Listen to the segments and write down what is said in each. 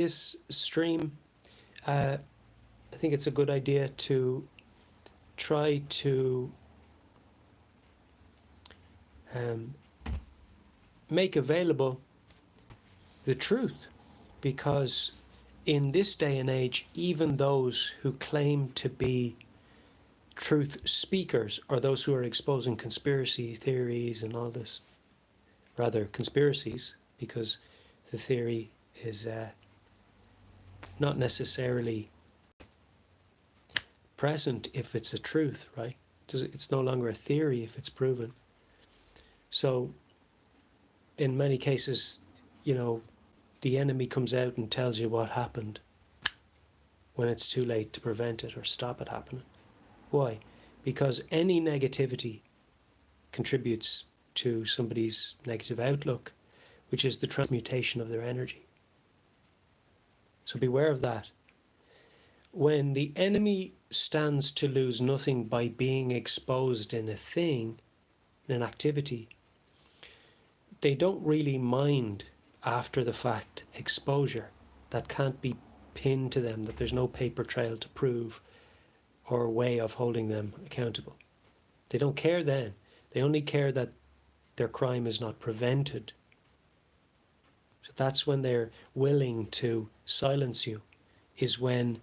this stream, I think it's a good idea to try to make available the truth, because in this day and age, even those who claim to be truth speakers, or those who are exposing conspiracy theories and all this, rather conspiracies, because the theory is not necessarily present if it's a truth, right? It's no longer a theory if it's proven. So in many cases, you know, the enemy comes out and tells you what happened when it's too late to prevent it or stop it happening. Why? Because any negativity contributes to somebody's negative outlook, which is the transmutation of their energy. So beware of that. When the enemy stands to lose nothing by being exposed in a thing, in an activity, they don't really mind after the fact exposure that can't be pinned to them, that there's no paper trail to prove or way of holding them accountable. They don't care then. They only care that their crime is not prevented. So that's when they're willing to silence you, is when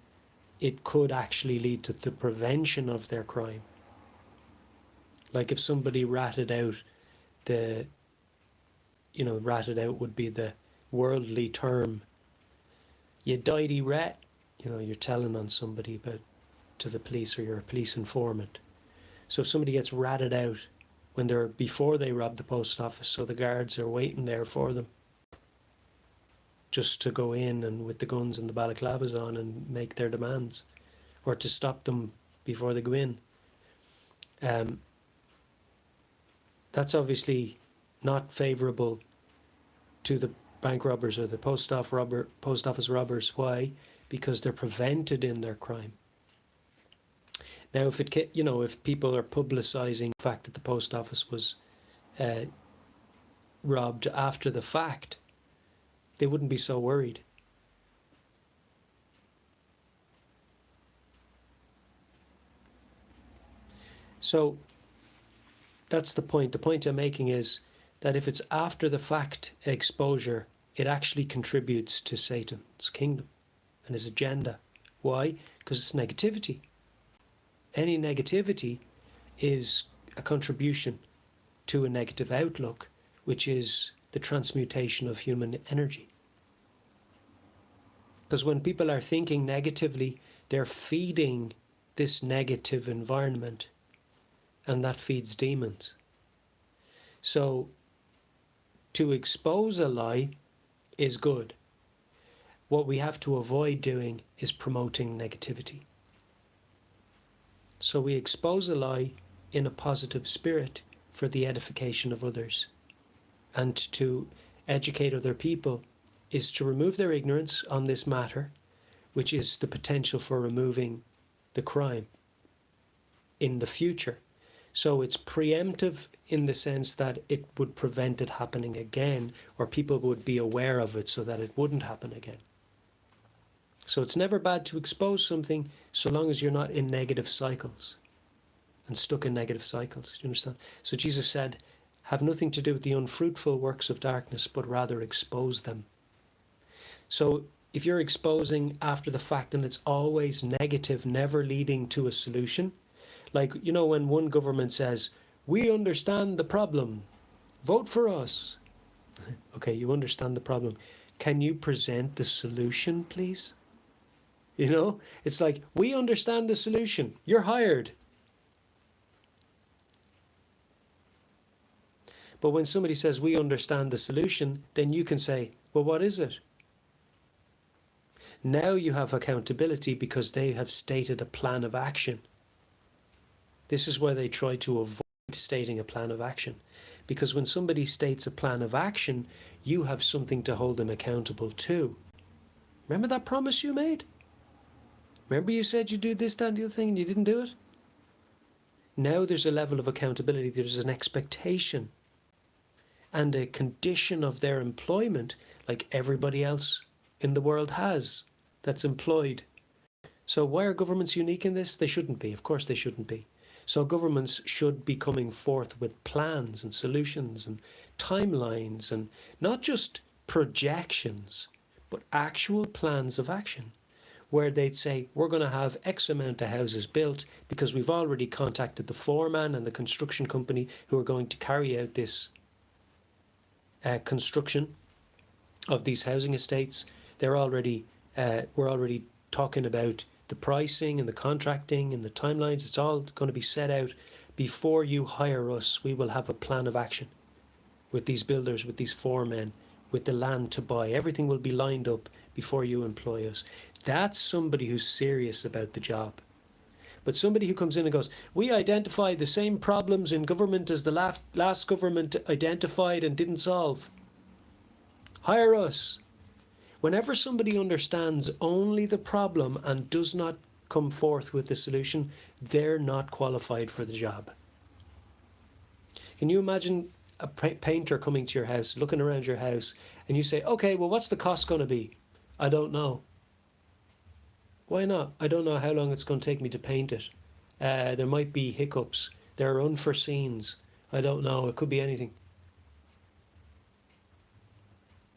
it could actually lead to the prevention of their crime. Like if somebody ratted out ratted out would be the worldly term, you didy rat, you're telling on somebody to the police, or you're a police informant. So if somebody gets ratted out before they rob the post office, so the guards are waiting there for them just to go in and with the guns and the balaclavas on and make their demands, or to stop them before they go in. That's obviously not favourable to the bank robbers or the post office robbers. Why? Because they're prevented in their crime. Now, if people are publicising the fact that the post office was robbed after the fact, they wouldn't be so worried. So that's the point. The point I'm making is that if it's after the fact exposure, it actually contributes to Satan's kingdom and his agenda. Why? Because it's negativity. Any negativity is a contribution to a negative outlook, which is the transmutation of human energy. Because when people are thinking negatively, they're feeding this negative environment, and that feeds demons. So to expose a lie is good. What we have to avoid doing is promoting negativity. So we expose a lie in a positive spirit for the edification of others. And to educate other people is to remove their ignorance on this matter, which is the potential for removing the crime in the future. So it's preemptive in the sense that it would prevent it happening again, or people would be aware of it so that it wouldn't happen again. So it's never bad to expose something so long as you're not in negative cycles and stuck in negative cycles. Do you understand? So Jesus said, have nothing to do with the unfruitful works of darkness, but rather expose them. So if you're exposing after the fact and it's always negative, never leading to a solution, like, when one government says, we understand the problem, vote for us. Okay, you understand the problem. Can you present the solution, please? It's like, we understand the solution. You're hired. But when somebody says, we understand the solution, then you can say, well, what is it? Now you have accountability because they have stated a plan of action. This is why they try to avoid stating a plan of action. Because when somebody states a plan of action, you have something to hold them accountable to. Remember that promise you made? Remember you said you'd do this, that, and the other thing, and you didn't do it? Now there's a level of accountability. There's an expectation and a condition of their employment like everybody else in the world has that's employed. So why are governments unique in this? They shouldn't be. Of course they shouldn't be. So governments should be coming forth with plans and solutions and timelines, and not just projections, but actual plans of action, where they'd say, we're going to have X amount of houses built because we've already contacted the foreman and the construction company who are going to carry out this construction of these housing estates. We're already talking about the pricing and the contracting and the timelines. It's all going to be set out before you hire us. We will have a plan of action with these builders, with these foremen, with the land to buy. Everything will be lined up before you employ us. That's somebody who's serious about the job. But somebody who comes in and goes, we identify the same problems in government as the last government identified and didn't solve. Hire us. Whenever somebody understands only the problem and does not come forth with the solution, they're not qualified for the job. Can you imagine a painter coming to your house, looking around your house, and you say, okay, well, what's the cost going to be? I don't know. Why not? I don't know how long it's going to take me to paint it. There might be hiccups. There are unforeseens. I don't know. It could be anything.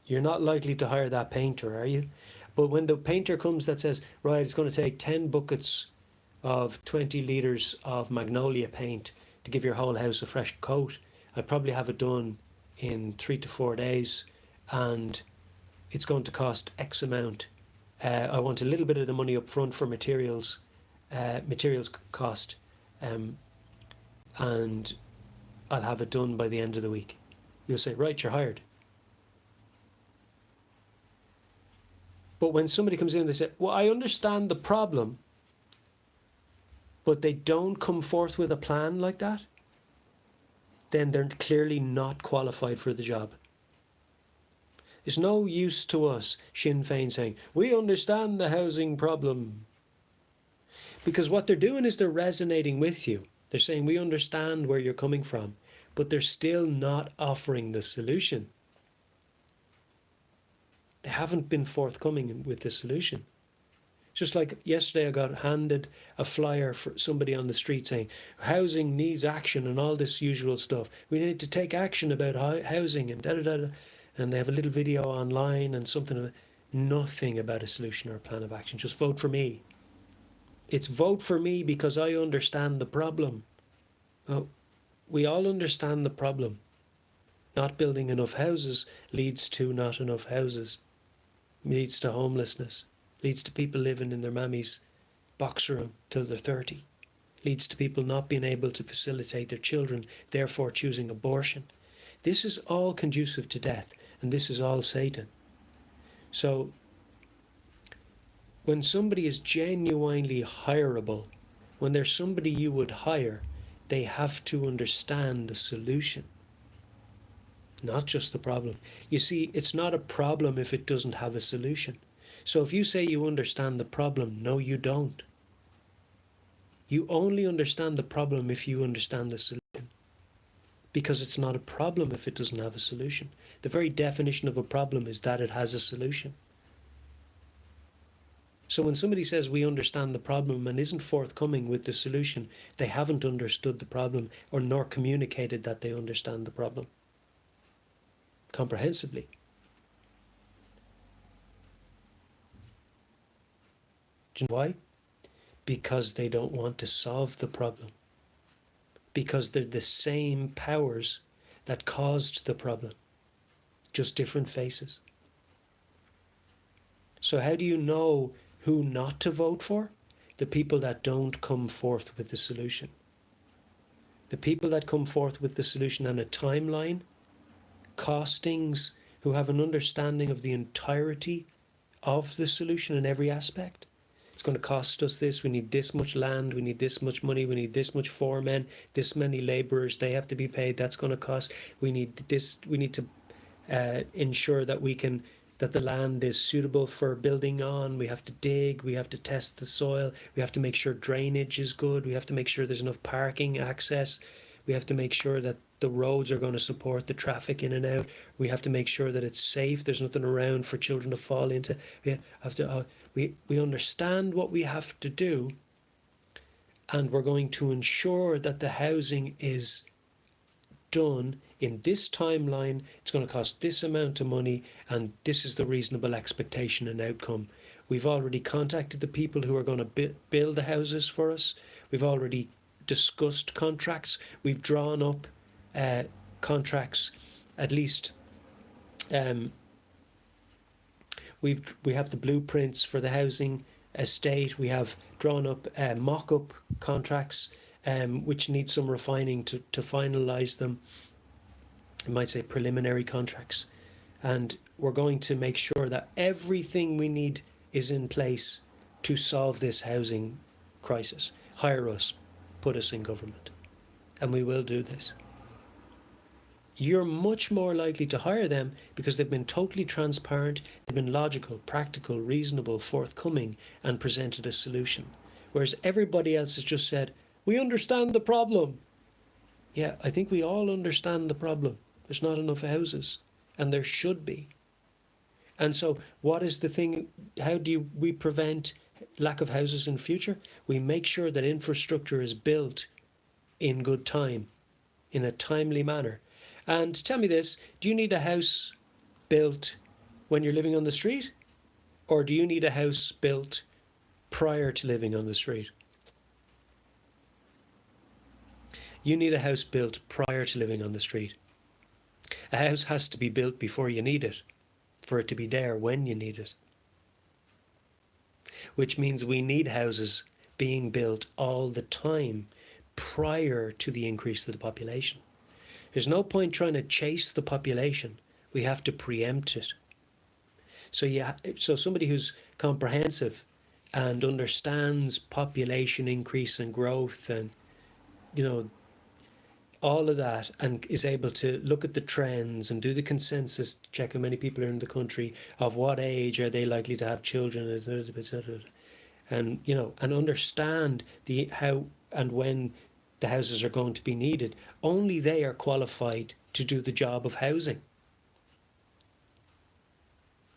You're not likely to hire that painter, are you? But when the painter comes that says, right, it's going to take 10 buckets of 20 litres of magnolia paint to give your whole house a fresh coat, I'd probably have it done in 3 to 4 days, and it's going to cost X amount. I want a little bit of the money up front for materials cost, and I'll have it done by the end of the week. You'll say, right, you're hired. But when somebody comes in and they say, well, I understand the problem, but they don't come forth with a plan like that, then they're clearly not qualified for the job. It's no use to us, Sinn Féin, saying, we understand the housing problem. Because what they're doing is they're resonating with you. They're saying, we understand where you're coming from, but they're still not offering the solution. They haven't been forthcoming with the solution. Just like yesterday I got handed a flyer for somebody on the street saying, housing needs action and all this usual stuff. We need to take action about housing and da-da-da-da. And they have a little video online and something, nothing about a solution or a plan of action. Just vote for me. It's vote for me because I understand the problem. Oh, we all understand the problem. Not building enough houses leads to not enough houses. Leads to homelessness. Leads to people living in their mammy's box room till they're 30. Leads to people not being able to facilitate their children, therefore choosing abortion. This is all conducive to death, and this is all Satan. So, when somebody is genuinely hireable, when there's somebody you would hire, they have to understand the solution, not just the problem. You see, it's not a problem if it doesn't have a solution. So if you say you understand the problem, no, you don't. You only understand the problem if you understand the solution. Because it's not a problem if it doesn't have a solution. The very definition of a problem is that it has a solution. So when somebody says we understand the problem and isn't forthcoming with the solution, they haven't understood the problem or nor communicated that they understand the problem comprehensively. Do you know why? Because they don't want to solve the problem. Because they're the same powers that caused the problem, just different faces. So how do you know who not to vote for? The people that don't come forth with the solution. The people that come forth with the solution and a timeline, costings, who have an understanding of the entirety of the solution in every aspect. It's going to cost us this, we need this much land, we need this much money, we need this much foremen, this many labourers, they have to be paid, that's going to cost. We need this, we need to ensure that that the land is suitable for building on. We have to dig, we have to test the soil, we have to make sure drainage is good, we have to make sure there's enough parking access, we have to make sure that the roads are going to support the traffic in and out. We have to make sure that it's safe. There's nothing around for children to fall into. We have to. We understand what we have to do, and we're going to ensure that the housing is done in this timeline. It's going to cost this amount of money, and this is the reasonable expectation and outcome. We've already contacted the people who are going to build the houses for us. We've already discussed contracts. We've drawn up contracts, at least. We have the blueprints for the housing estate. We have drawn up mock-up contracts, which need some refining to finalise them. I might say preliminary contracts. And we're going to make sure that everything we need is in place to solve this housing crisis. Hire us, put us in government, and we will do this. You're much more likely to hire them because they've been totally transparent, they've been logical, practical, reasonable, forthcoming, and presented a solution. Whereas everybody else has just said, we understand the problem. Yeah, I think we all understand the problem. There's not enough houses, and there should be. And so what is the thing? How do we prevent lack of houses in future? We make sure that infrastructure is built in good time, in a timely manner. And tell me this, do you need a house built when you're living on the street? Or do you need a house built prior to living on the street? You need a house built prior to living on the street. A house has to be built before you need it, for it to be there when you need it. Which means we need houses being built all the time prior to the increase of the population. There's no point trying to chase the population. We have to preempt it. So somebody who's comprehensive and understands population increase and growth and, all of that, and is able to look at the trends and do the consensus, check how many people are in the country, of what age are they likely to have children, etc. And and understand how and when the houses are going to be needed. Only they are qualified to do the job of housing.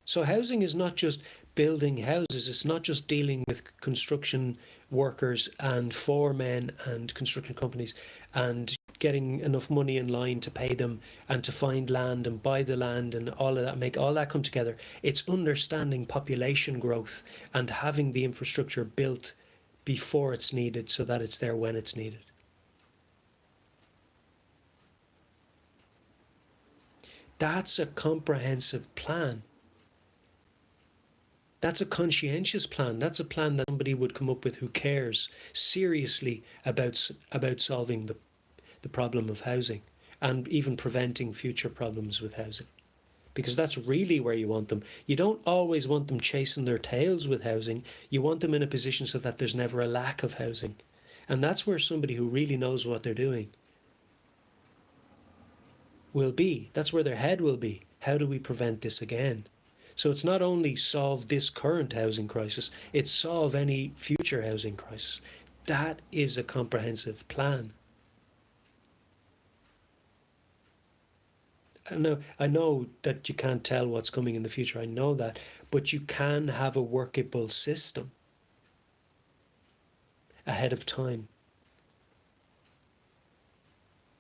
So housing is not just building houses, it's not just dealing with construction workers and foremen and construction companies and getting enough money in line to pay them and to find land and buy the land and all of that, make all that come together. It's understanding population growth and having the infrastructure built before it's needed so that it's there when it's needed. That's a comprehensive plan. That's a conscientious plan. That's a plan that somebody would come up with who cares seriously about solving the problem of housing and even preventing future problems with housing. Because that's really where you want them. You don't always want them chasing their tails with housing. You want them in a position so that there's never a lack of housing. And that's where somebody who really knows what they're doing will be. That's where their head will be. How do we prevent this again? So it's not only solve this current housing crisis, it's solve any future housing crisis. That is a comprehensive plan. I know that you can't tell what's coming in the future, I know that, but you can have a workable system ahead of time.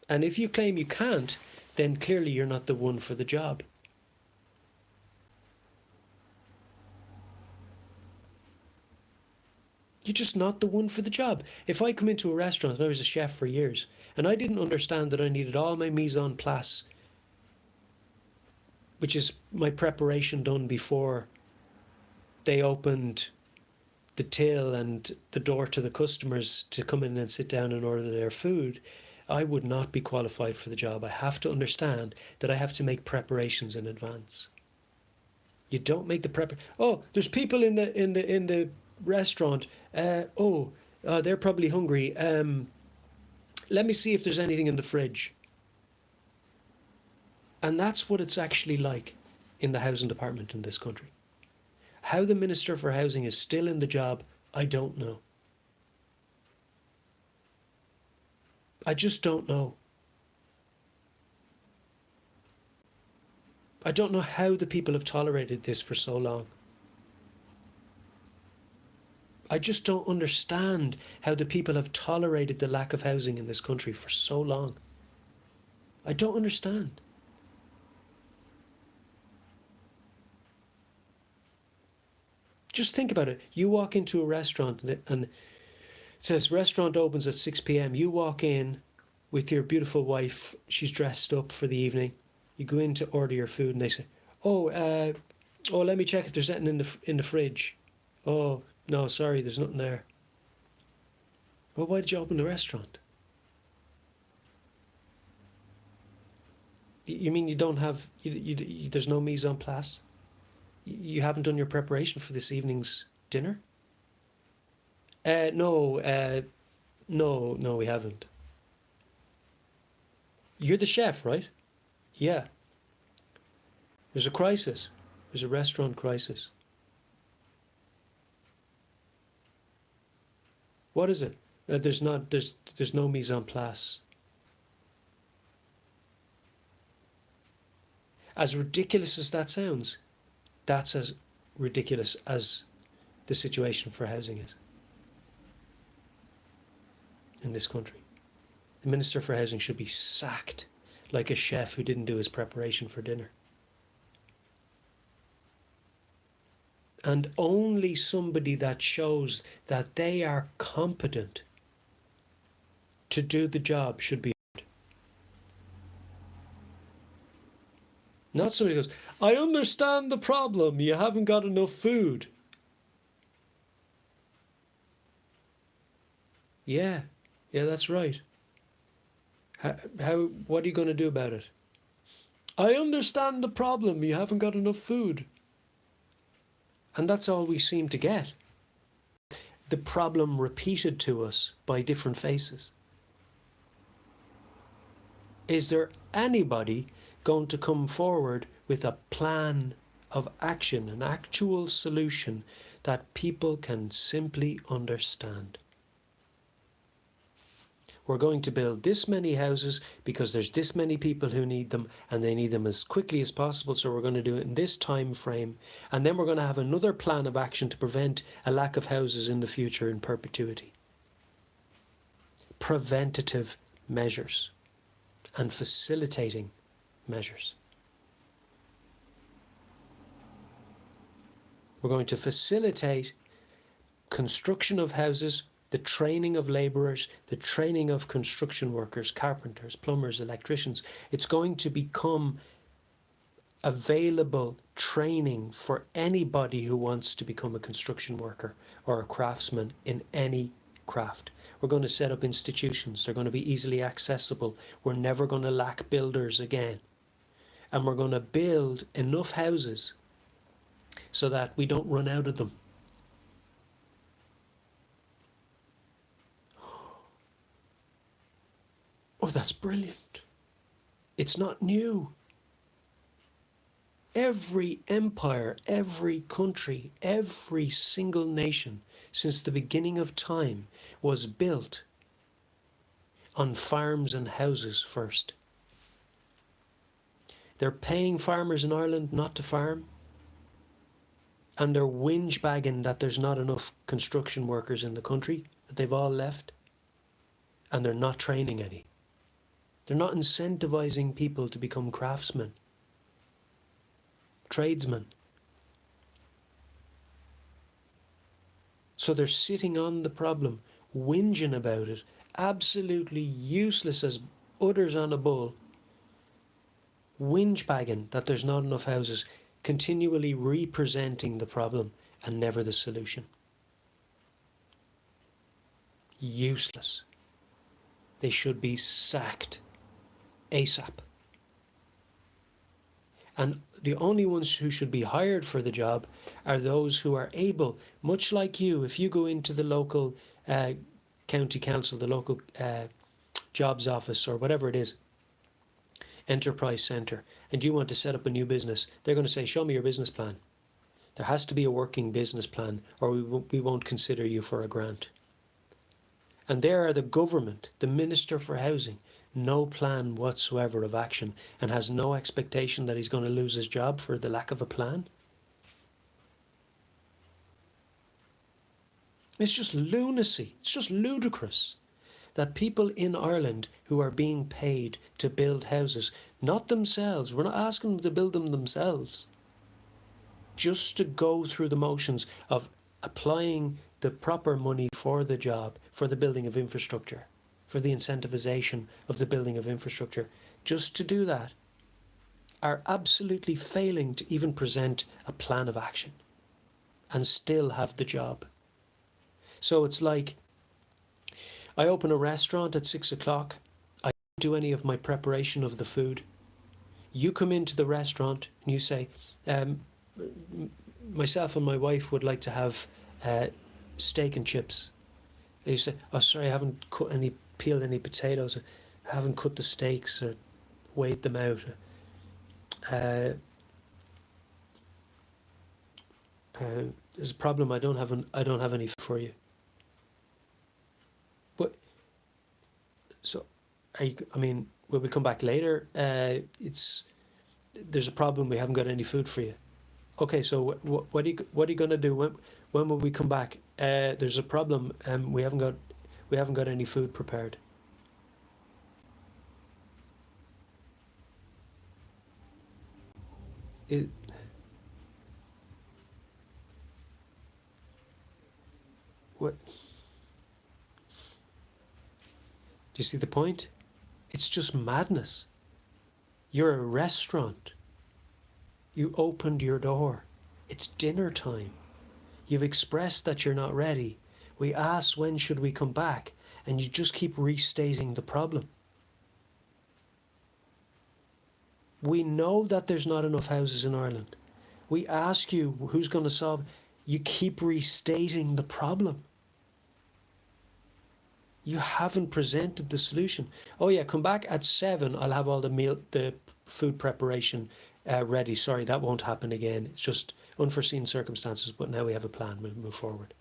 And if you claim you can't, then clearly you're not the one for the job. You're just not the one for the job. If I come into a restaurant, and I was a chef for years, and I didn't understand that I needed all my mise en place, which is my preparation done before they opened the till and the door to the customers to come in and sit down and order their food, I would not be qualified for the job. I have to understand that I have to make preparations in advance. You don't make the prep. Oh, there's people in the restaurant. They're probably hungry. Let me see if there's anything in the fridge. And that's what it's actually like in the housing department in this country. How the Minister for Housing is still in the job, I don't know. I just don't know. I don't know how the people have tolerated this for so long. I just don't understand how the people have tolerated the lack of housing in this country for so long. I don't understand. Just think about it. You walk into a restaurant and it says restaurant opens at 6 p.m. You walk in with your beautiful wife. She's dressed up for the evening. You go in to order your food and they say, oh, let me check if there's anything in the fridge. Oh, no, sorry, there's nothing there. Well, why did you open the restaurant? You mean you don't have, there's no mise en place? You haven't done your preparation for this evening's dinner? No, we haven't. You're the chef, right? Yeah. There's a crisis. There's a restaurant crisis. What is it? There's no mise en place. As ridiculous as that sounds, that's as ridiculous as the situation for housing is in this country. The Minister for Housing should be sacked like a chef who didn't do his preparation for dinner. And only somebody that shows that they are competent to do the job should be hired. Not somebody who goes, I understand the problem, you haven't got enough food. Yeah, that's right. What are you going to do about it? I understand the problem, you haven't got enough food. And that's all we seem to get. The problem repeated to us by different faces. Is there anybody going to come forward with a plan of action, an actual solution that people can simply understand? We're going to build this many houses because there's this many people who need them and they need them as quickly as possible, so we're going to do it in this time frame, and then we're going to have another plan of action to prevent a lack of houses in the future in perpetuity. Preventative measures and facilitating measures. We're going to facilitate construction of houses, the training of labourers, the training of construction workers, carpenters, plumbers, electricians. It's going to become available training for anybody who wants to become a construction worker or a craftsman in any craft. We're going to set up institutions. They're going to be easily accessible. We're never going to lack builders again. And we're going to build enough houses so that we don't run out of them. Oh, that's brilliant. It's not new. Every empire, every country, every single nation since the beginning of time was built on farms and houses first. They're paying farmers in Ireland not to farm, and they're whinge bagging that there's not enough construction workers in the country, that they've all left, and they're not training any. They're not incentivizing people to become craftsmen, tradesmen. So they're sitting on the problem, whinging about it, absolutely useless as udders on a bull, whinge bagging that there's not enough houses, continually representing the problem and never the solution. Useless. They should be sacked ASAP. And the only ones who should be hired for the job are those who are able, much like you, if you go into the local county council, the local jobs office or whatever it is, enterprise centre, and you want to set up a new business, they're going to say, show me your business plan. There has to be a working business plan or we won't consider you for a grant. And there are the government, the Minister for Housing, no plan whatsoever of action, and has no expectation that he's going to lose his job for the lack of a plan. It's just lunacy. It's just ludicrous that people in Ireland who are being paid to build houses, not themselves, we're not asking them to build them themselves, just to go through the motions of applying the proper money for the job, for the building of infrastructure, for the incentivization of the building of infrastructure, just to do that, are absolutely failing to even present a plan of action and still have the job. So it's like, I open a restaurant at 6 o'clock. I don't do any of my preparation of the food. You come into the restaurant and you say, myself and my wife would like to have steak and chips. And you say, oh, sorry, I haven't peeled any potatoes. I haven't cut the steaks or weighed them out. There's a problem. I don't have any for you. But so, I mean, will we come back later? There's a problem. We haven't got any food for you. Okay, so what are you going to do? When will we come back? There's a problem. We haven't got any food prepared. What? Do you see the point? It's just madness. You're a restaurant. You opened your door. It's dinner time. You've expressed that you're not ready. We asked when should we come back, and you just keep restating the problem. We know that there's not enough houses in Ireland. We ask you who's going to solve. You keep restating the problem. You haven't presented the solution. Oh yeah, come back at 7. I'll have all the food preparation ready. Sorry, that won't happen again. It's just unforeseen circumstances, but now we have a plan. We'll move forward.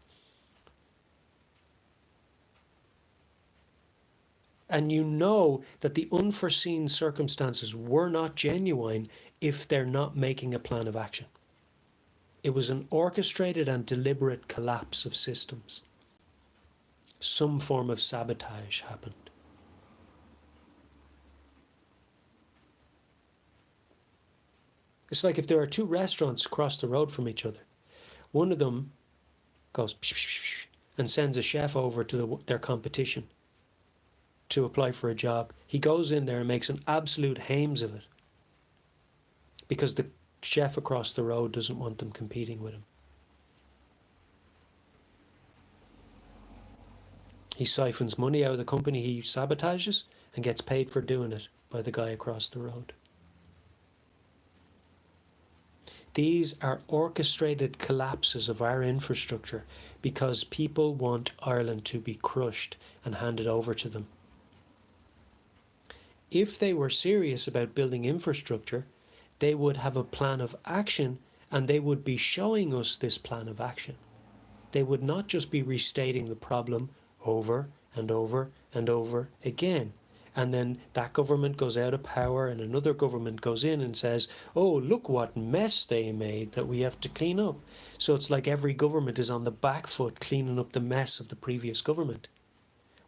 And you know that the unforeseen circumstances were not genuine if they're not making a plan of action. It was an orchestrated and deliberate collapse of systems. Some form of sabotage happened. It's like if there are two restaurants across the road from each other. One of them goes and sends a chef over to their competition to apply for a job. He goes in there and makes an absolute hames of it because the chef across the road doesn't want them competing with him. He siphons money out of the company he sabotages and gets paid for doing it by the guy across the road. These are orchestrated collapses of our infrastructure because people want Ireland to be crushed and handed over to them. If they were serious about building infrastructure, they would have a plan of action and they would be showing us this plan of action. They would not just be restating the problem over and over and over again. And then that government goes out of power and another government goes in and says, oh, look what mess they made that we have to clean up. So it's like every government is on the back foot cleaning up the mess of the previous government,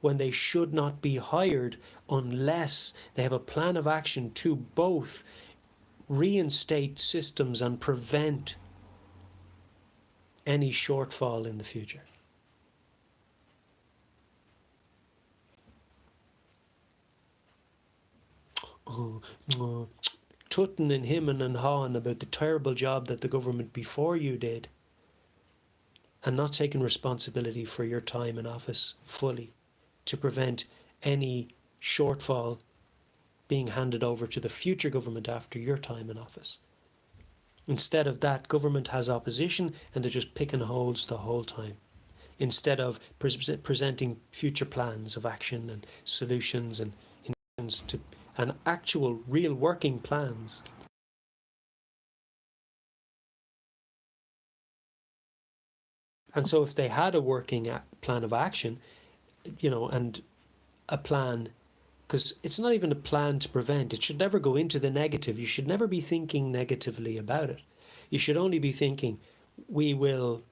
when they should not be hired unless they have a plan of action to both reinstate systems and prevent any shortfall in the future. Tutting and hemming and hawing about the terrible job that the government before you did and not taking responsibility for your time in office fully to prevent any shortfall being handed over to the future government after your time in office. Instead of that, government has opposition and they're just picking holes the whole time, instead of presenting future plans of action and solutions and actual real working plans. And so if they had a working plan of action, and a plan Because it's not even a plan to prevent. It should never go into the negative. You should never be thinking negatively about it. You should only be thinking, we will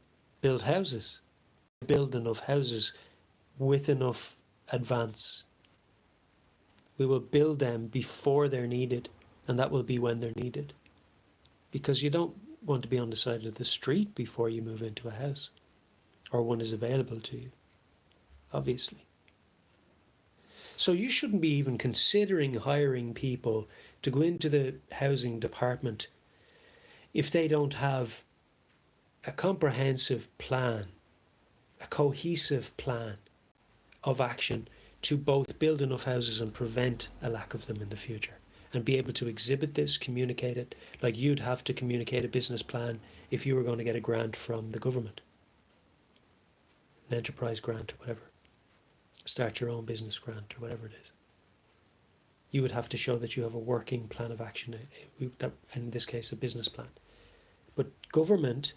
build houses, build enough houses with enough advance. We will build them before they're needed, and that will be when they're needed. Because you don't want to be on the side of the street before you move into a house, or one is available to you, obviously. So you shouldn't be even considering hiring people to go into the housing department if they don't have a comprehensive plan, a cohesive plan of action to both build enough houses and prevent a lack of them in the future, and be able to exhibit this, communicate it, like you'd have to communicate a business plan if you were going to get a grant from the government, an enterprise grant or whatever, start your own business grant or whatever it is. You would have to show that you have a working plan of action, in this case a business plan. But government,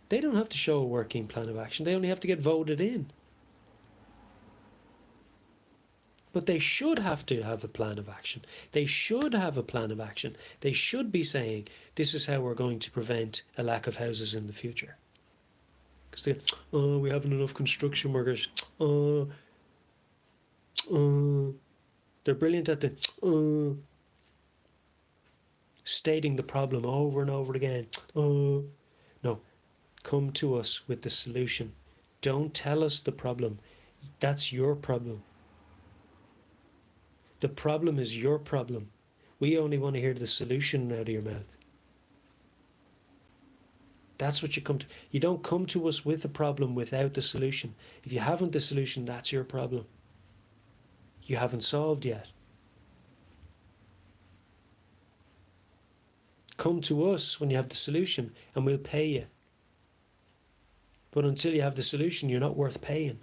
they don't have to show a working plan of action, they only have to get voted in. But they should have to have a plan of action. They should have a plan of action. They should be saying, this is how we're going to prevent a lack of houses in the future. Because they, oh, we haven't enough construction workers. They're brilliant at stating the problem over and over again. No, come to us with the solution. Don't tell us the problem. That's your problem. The problem is your problem. We only want to hear the solution out of your mouth. That's what you come to. You don't come to us with the problem without the solution. If you haven't the solution, that's your problem. You haven't solved yet. Come to us when you have the solution and we'll pay you. But until you have the solution, you're not worth paying.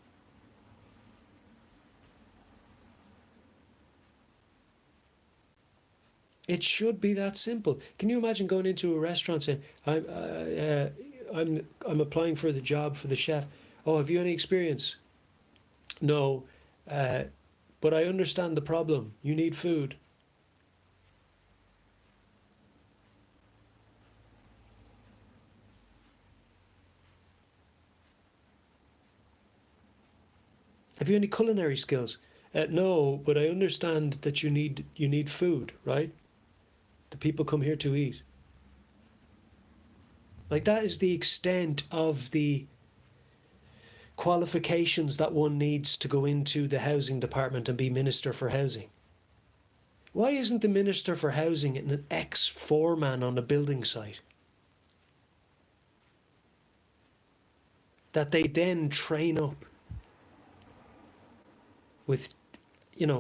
It should be that simple. Can you imagine going into a restaurant saying, I'm applying for the job for the chef. Oh, have you any experience? No, but I understand the problem. You need food. Have you any culinary skills? No, but I understand that you need food, right? The people come here to eat. Like, that is the extent of the qualifications that one needs to go into the housing department and be Minister for Housing. Why isn't the Minister for Housing an ex-foreman on a building site that they then train up with,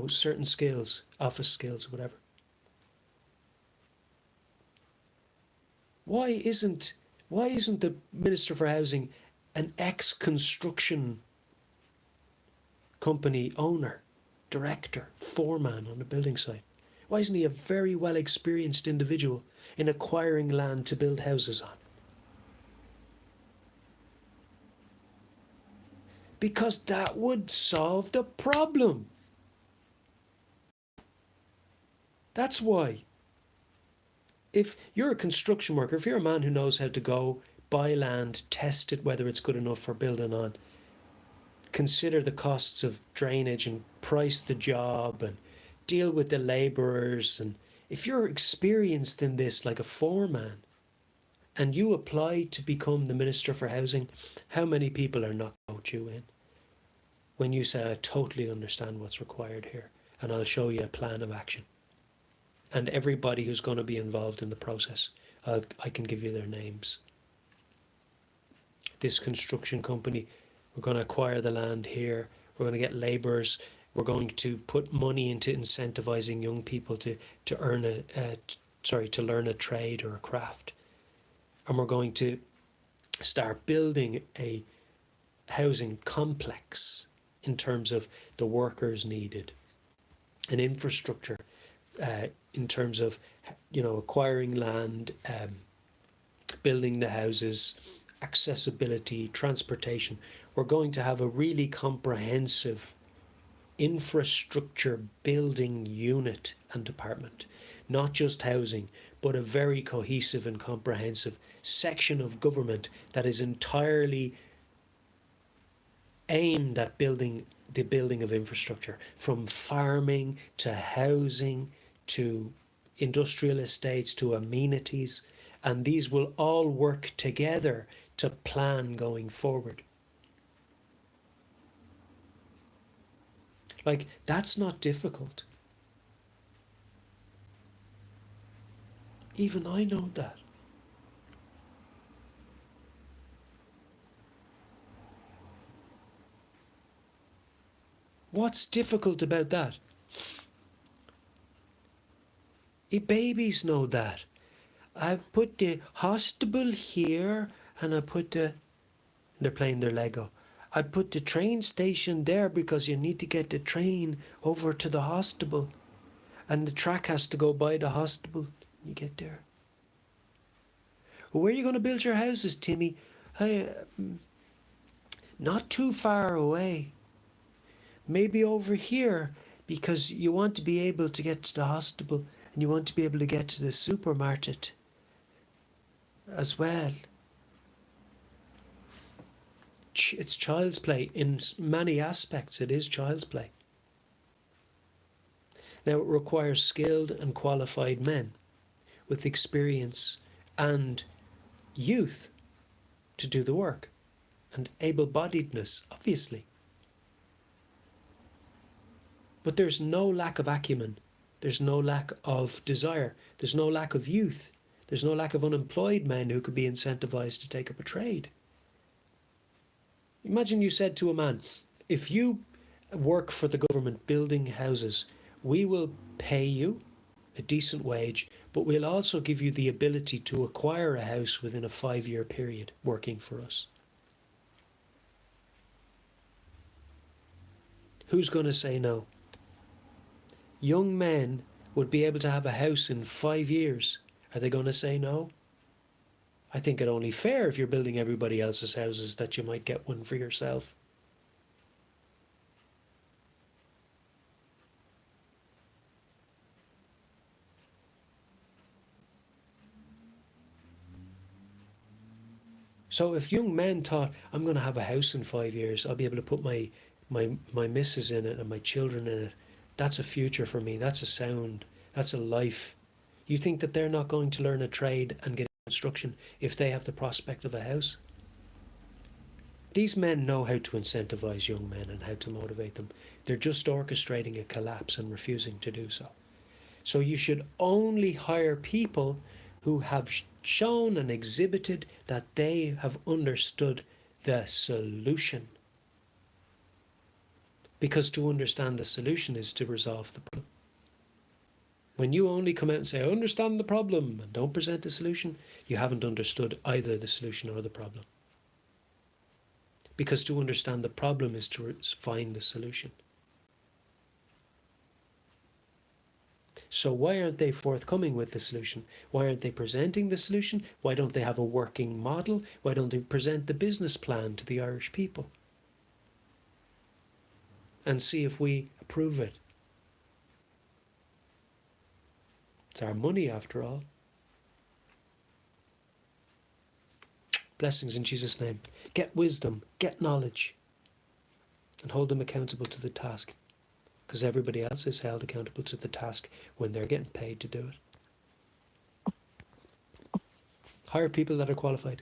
certain skills, office skills, whatever? Why isn't the Minister for Housing an ex-construction company owner, director, foreman on a building site? Why isn't he a very well experienced individual in acquiring land to build houses on? Because that would solve the problem. That's why. If you're a construction worker, if you're a man who knows how to go buy land, test it whether it's good enough for building on, consider the costs of drainage and price the job and deal with the labourers, and if you're experienced in this like a foreman and you apply to become the Minister for Housing, how many people are not going to vote you in when you say, I totally understand what's required here and I'll show you a plan of action? And everybody who's going to be involved in the process, I can give you their names. This construction company, we're going to acquire the land here, we're going to get labourers, we're going to put money into incentivising young people to learn a trade or a craft. And we're going to start building a housing complex in terms of the workers needed, an infrastructure in terms of acquiring land, building the houses, accessibility, transportation. We're going to have a really comprehensive infrastructure building unit and department. Not just housing, but a very cohesive and comprehensive section of government that is entirely aimed at the building of infrastructure, from farming to housing to industrial estates to amenities, and these will all work together to plan going forward. Like, that's not difficult. Even I know that. What's difficult about that? Babies know that. I've put the hospital here, and I put they're playing their Lego. I put the train station there because you need to get the train over to the hospital, and the track has to go by the hospital. You get there. Well, where are you going to build your houses, Timmy? Not too far away. Maybe over here, because you want to be able to get to the hospital and you want to be able to get to the supermarket as well. It's child's play. In many aspects, it is child's play. Now, it requires skilled and qualified men with experience and youth to do the work, and able-bodiedness, obviously. But there's no lack of acumen. There's no lack of desire. There's no lack of youth. There's no lack of unemployed men who could be incentivized to take up a trade. Imagine you said to a man, if you work for the government building houses, we will pay you a decent wage, but we'll also give you the ability to acquire a house within a 5-year period working for us. Who's going to say no? Young men would be able to have a house in 5 years. Are they going to say no? I think it only fair, if you're building everybody else's houses, that you might get one for yourself. So if young men thought, I'm going to have a house in 5 years, I'll be able to put my missus in it and my children in it, that's a future for me, that's a sound, that's a life. You think that they're not going to learn a trade and get instruction if they have the prospect of a house? These men know how to incentivize young men and how to motivate them. They're just orchestrating a collapse and refusing to do so. So you should only hire people who have shown and exhibited that they have understood the solution. Because to understand the solution is to resolve the problem. When you only come out and say, I understand the problem, and don't present the solution, you haven't understood either the solution or the problem. Because to understand the problem is to find the solution. So why aren't they forthcoming with the solution? Why aren't they presenting the solution? Why don't they have a working model? Why don't they present the business plan to the Irish people? And see if we approve it. It's our money, after all. Blessings in Jesus' name. Get wisdom, get knowledge, and hold them accountable to the task. Because everybody else is held accountable to the task when they're getting paid to do it. Hire people that are qualified.